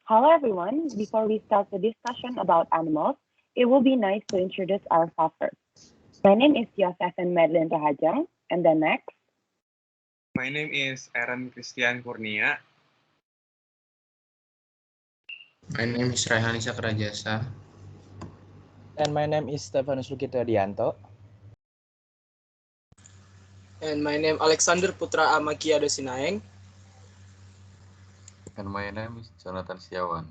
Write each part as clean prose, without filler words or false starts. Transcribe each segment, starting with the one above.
Hello, everyone. Before we start the discussion about animals, it will be nice to introduce ourselves first. My name is Yosephine Maddeline R, and then next. My name is Aaron Christian Kurnia. My name is Raihan Ishaq R. And my name is Stefanus Lukito A. And my name Alexander Putra A Sinaeng. And my name is Jonathan Setiawan.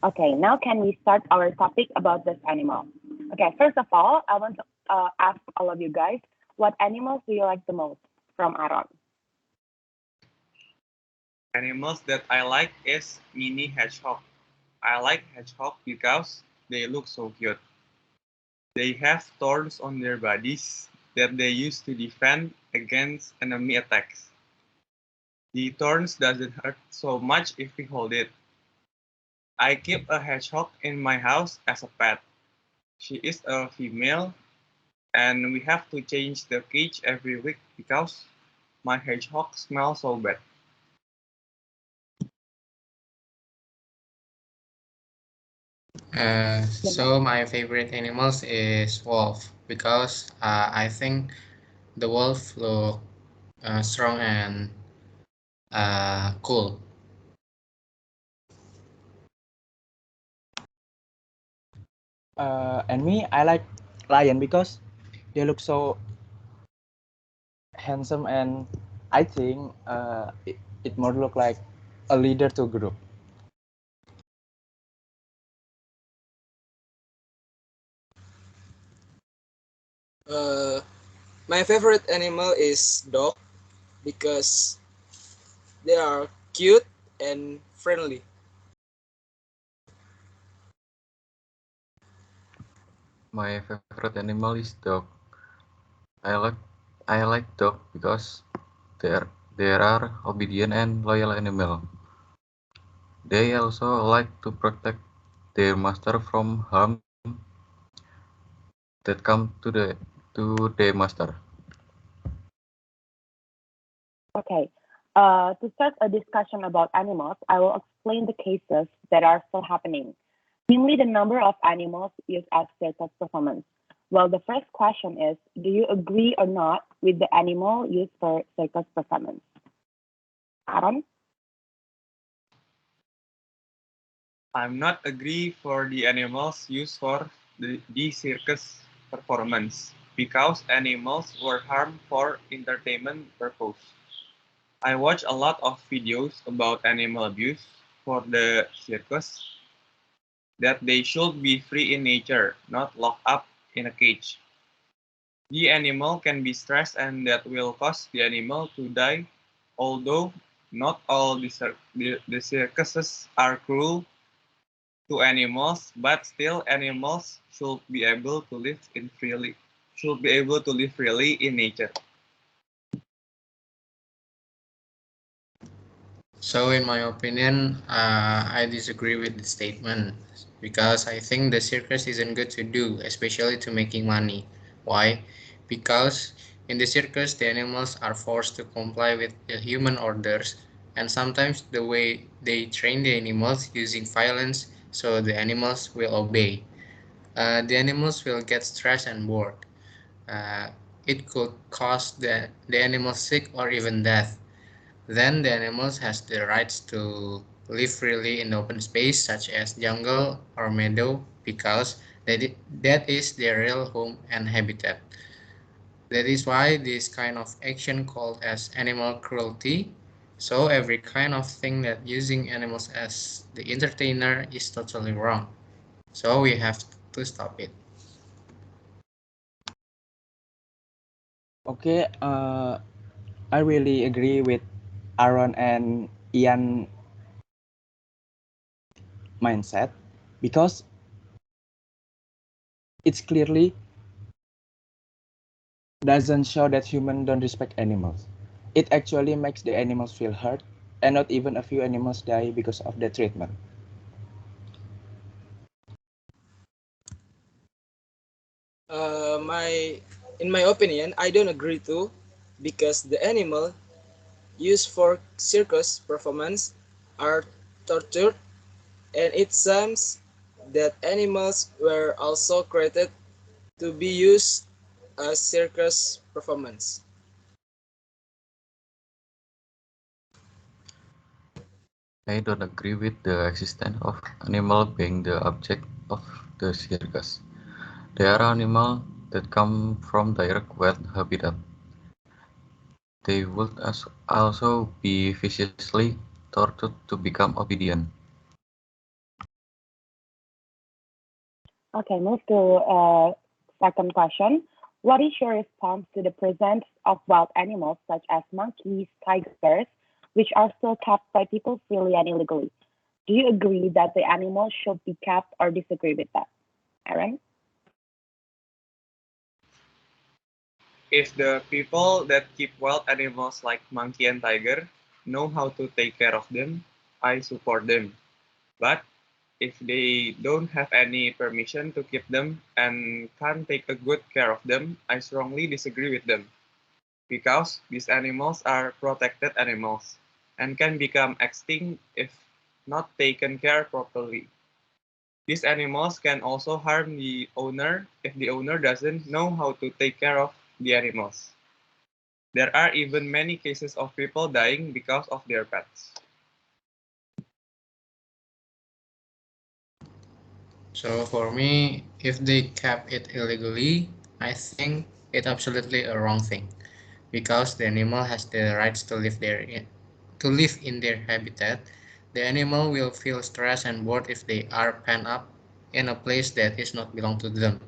Okay, now can we start our topic about this animal? Okay, first of all, I want to ask all of you guys, what animals do you like the most from Aaron? Animals that I like is mini hedgehog. I like hedgehog because they look so cute. They have thorns on their bodies that they use to defend against enemy attacks. The thorns doesn't hurt so much if we hold it. I keep a hedgehog in my house as a pet. She is a female and we have to change the cage every week because my hedgehog smells so bad. So my favorite animals is wolf because I think the wolf look strong and cool. And me, I like lion because they look so handsome, and I think it more look like a leader to group. My favorite animal is dog because they are cute and friendly. My favorite animal is dog. I like I like dog because they are obedient and loyal animal. They also like to protect their master from harm that come to their master. Okay, to start a discussion about animals, I will explain the cases that are still happening, namely the number of animals used as circus performance. Well, the first question is, do you agree or not with the animal used for circus performance? Aaron? I'm not agree for the animals used for the circus performance because animals were harmed for entertainment purpose. I watch a lot of videos about animal abuse for the circus that they should be free in nature, not locked up in a cage. The animal can be stressed and that will cause the animal to die, although not all the circuses are cruel to animals, but still animals should be able to live freely in nature. So in my opinion, I disagree with the statement because I think the circus isn't good to do, especially to making money. Why? Because in the circus, the animals are forced to comply with the human orders, and sometimes the way they train the animals using violence, so the animals will obey. The animals will get stressed and bored. Uh, it could cause the animals sick or even death. Then the animals has the rights to live freely in open space such as jungle or meadow because that is their real home and habitat. That is why this kind of action called as animal cruelty. So every kind of thing that using animals as the entertainer is totally wrong. So we have to stop it. Okay, I really agree with Aaron and Ian mindset because it's clearly doesn't show that humans don't respect animals. It actually makes the animals feel hurt, and not even a few animals die because of the treatment. In my opinion, I don't agree too, because the animal used for circus performance are tortured, and it seems that animals were also created to be used as circus performance. I don't agree with the existence of animal being the object of the circus. They are animals that come from direct wild habitat. They would also be viciously tortured to become obedient. Okay, move to second question. What is your response to the presence of wild animals such as monkeys, tigers, which are still kept by people freely and illegally? Do you agree that the animals should be kept or disagree with that? Aaron? If the people that keep wild animals like monkey and tiger know how to take care of them, I support them. But if they don't have any permission to keep them and can't take a good care of them, I strongly disagree with them. Because these animals are protected animals and can become extinct if not taken care properly. These animals can also harm the owner if the owner doesn't know how to take care of the animals. There are even many cases of people dying because of their pets. So for me, if they kept it illegally, I think it's absolutely a wrong thing because the animal has the rights to live there to live in their habitat. The animal will feel stressed and bored if they are penned up in a place that is not belong to them.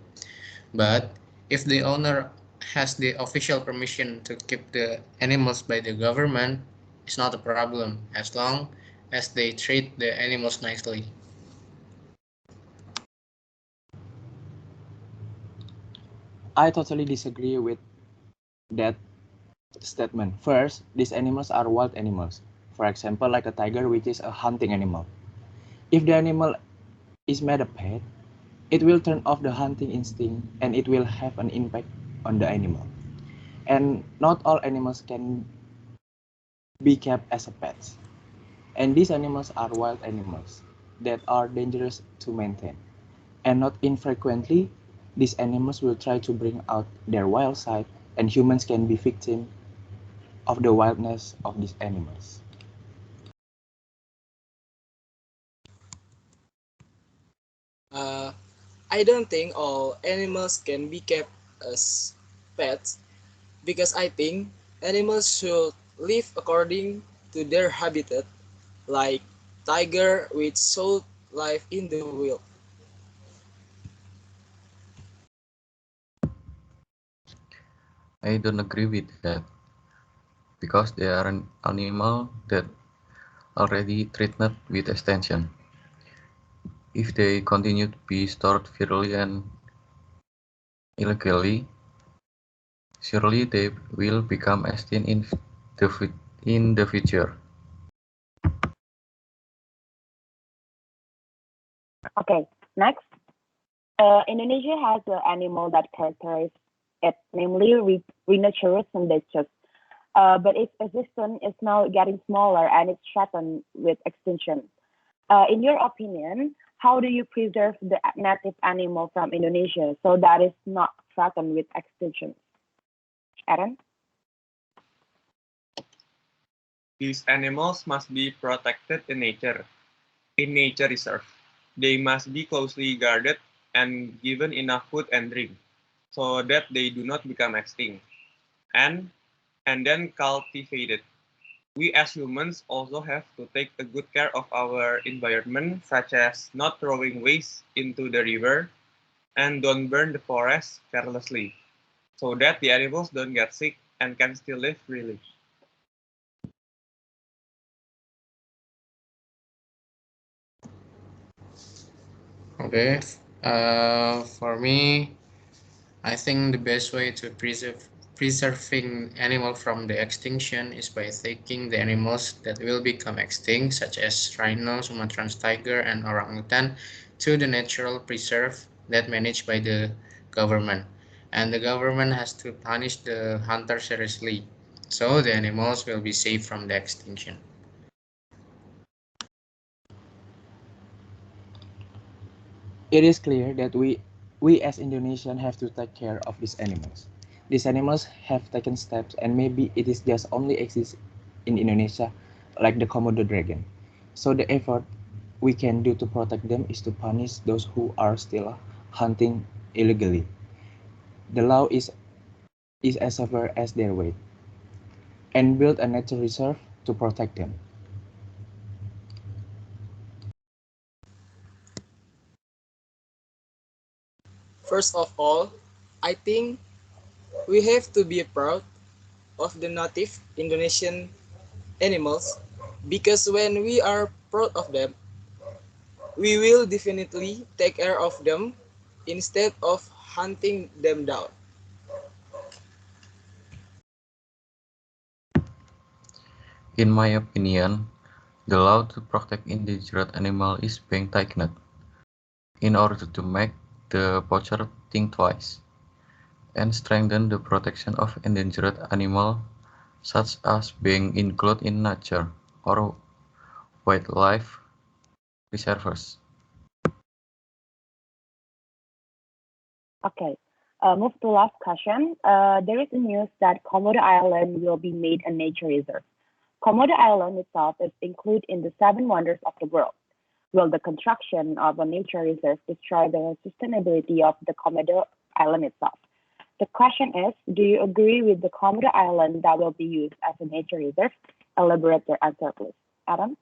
But if the owner has the official permission to keep the animals by the government, it's not a problem as long as they treat the animals nicely. I totally disagree with that statement. First, these animals are wild animals. For example, like a tiger, which is a hunting animal. If the animal is made a pet, it will turn off the hunting instinct and it will have an impact on the animal. And not all animals can be kept as a pets. And these animals are wild animals that are dangerous to maintain. And not infrequently, these animals will try to bring out their wild side, and humans can be victim of the wildness of these animals. Uh, I don't think all animals can be kept as pets because I think animals should live according to their habitat, like tiger which should live in the wild. I don't agree with that because they are an animal that already threatened with extinction. If they continue to be stored fairly and illegally, surely they will become extinct in the future. Okay, next. Indonesia has an animal that characterizes it, namely rhinoceros syndeches. But its existence is now getting smaller and it's threatened with extinction. In your opinion, how do you preserve the native animal from Indonesia so that it's not threatened with extinction? Aaron? These animals must be protected in nature reserve. They must be closely guarded and given enough food and drink so that they do not become extinct and and then cultivated. We as humans also have to take a good care of our environment, such as not throwing waste into the river and don't burn the forest carelessly, so that the animals don't get sick and can still live freely. Okay, for me, I think the best way to preserving animal from the extinction is by taking the animals that will become extinct, such as rhino, Sumatran tiger, and orangutan, to the natural preserve that managed by the government. And the government has to punish the hunter seriously. so the animals will be safe from the extinction. It is clear that we as Indonesians have to take care of these animals. These animals have taken steps and maybe it is just only exists in Indonesia like the Komodo dragon. So the effort we can do to protect them is to punish those who are still hunting illegally. The law is as severe as their weight and build a nature reserve to protect them. First of all, I think we have to be proud of the native Indonesian animals because when we are proud of them, we will definitely take care of them instead of hunting them down. In my opinion, the law to protect endangered animals is being tightened in order to make the poacher think twice and strengthen the protection of endangered animals such as being included in nature or wildlife reserves. Okay. Move to last question. There is a news that Komodo Island will be made a nature reserve. Komodo Island itself is included in the seven wonders of the world. Will the construction of a nature reserve destroy the sustainability of the Komodo Island itself? The question is, do you agree with the Komodo Island that will be used as a nature reserve? Elaborate your answer, please. Adam?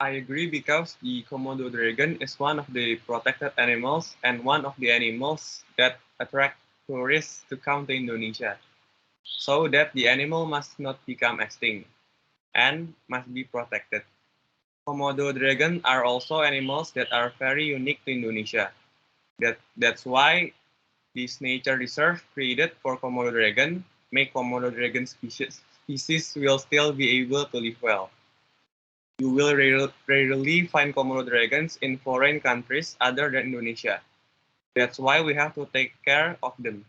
I agree because the Komodo dragon is one of the protected animals and one of the animals that attract tourists to come to Indonesia. So that the animal must not become extinct and must be protected. Komodo dragon are also animals that are very unique to Indonesia. That's why this nature reserve created for Komodo dragon make Komodo dragon species will still be able to live well. You will rarely find Komodo dragons in foreign countries other than Indonesia. That's why we have to take care of them.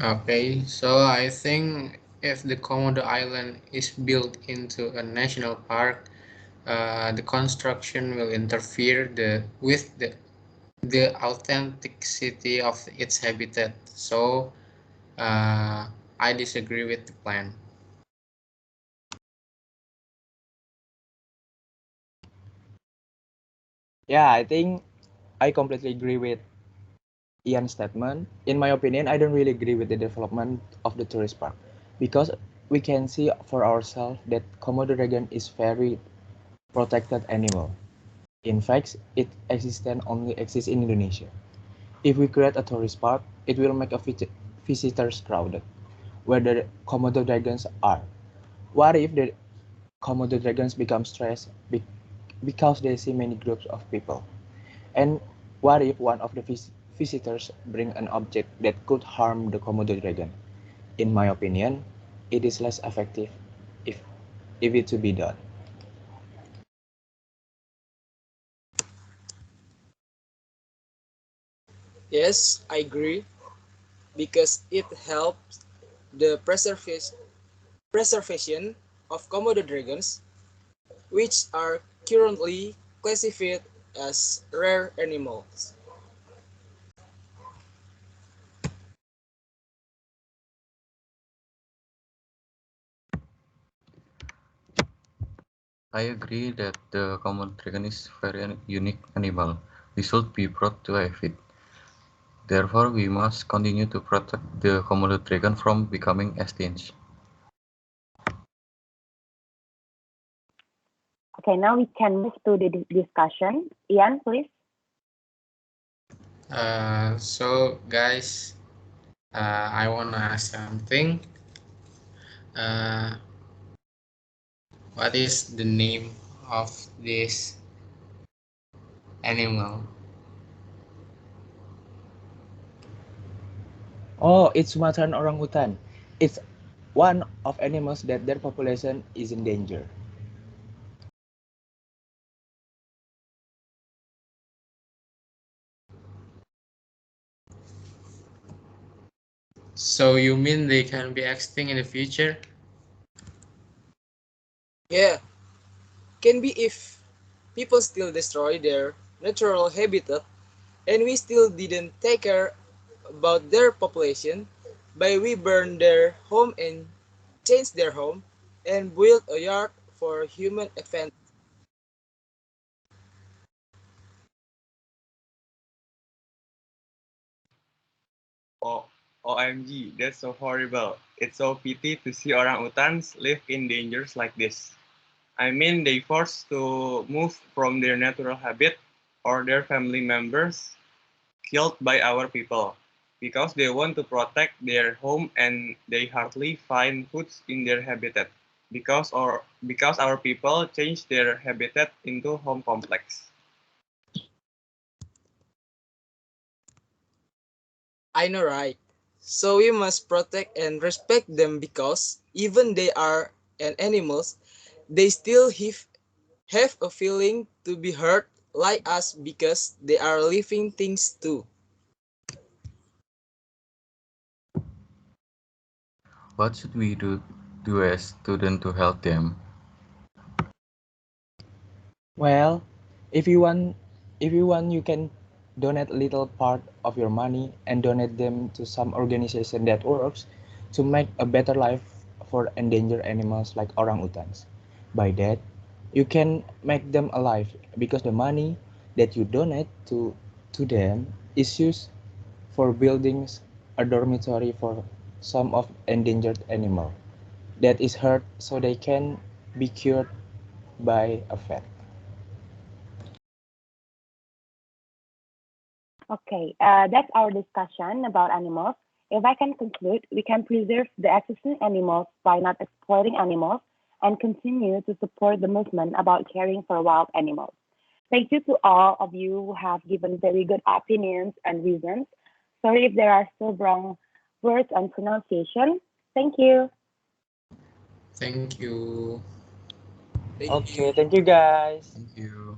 Okay, so I think if the Komodo Island is built into a national park, the construction will interfere with the authenticity of its habitat. So I disagree with the plan. Yeah, I think I completely agree with Ian's statement. In my opinion, I don't really agree with the development of the tourist park because we can see for ourselves that Komodo dragon is very protected animal. In fact, it only exists in Indonesia. If we create a tourist park, it will make a visitors crowded, where the Komodo dragons are. What if the Komodo dragons become stressed because they see many groups of people? And what if one of the visitors bring an object that could harm the Komodo dragon? In my opinion, it is less effective if it to be done. Yes, I agree because it helps the preservation of Komodo dragons, which are currently classified as rare animals. I agree that the Komodo dragon is a very unique animal. We should be proud to have it. Therefore, we must continue to protect the Komodo dragon from becoming extinct. Okay, now we can move to the discussion. Ian, please. So guys, I wanna ask something. Uh, what is the name of this animal? Oh, it's Sumatran orangutan. It's one of animals that their population is in danger. So you mean they can be extinct in the future? Yeah, can be if people still destroy their natural habitat and we still didn't take care about their population by we burn their home and change their home and build a yard for human advantage. Oh, OMG, that's so horrible. It's so pity to see orang-utans live in dangers like this. I mean, they forced to move from their natural habit or their family members killed by our people because they want to protect their home and they hardly find foods in their habitat because our people change their habitat into home complex. I know, right? So we must protect and respect them because even they are an animals, they still have a feeling to be hurt like us because they are living things too. What should we do as students to help them? Well, if you want, you can donate little part of your money and donate them to some organization that works to make a better life for endangered animals like orangutans. By that, you can make them alive because the money that you donate to them is used for building a dormitory for some of endangered animal that is hurt so they can be cured by a vet. Okay, that's our discussion about animals. If I can conclude, we can preserve the existing animals by not exploiting animals and continue to support the movement about caring for wild animals. Thank you to all of you who have given very good opinions and reasons. Sorry if there are still wrong words and pronunciation. Thank you. Thank you. Thank Okay, you. thank you guys. Thank you.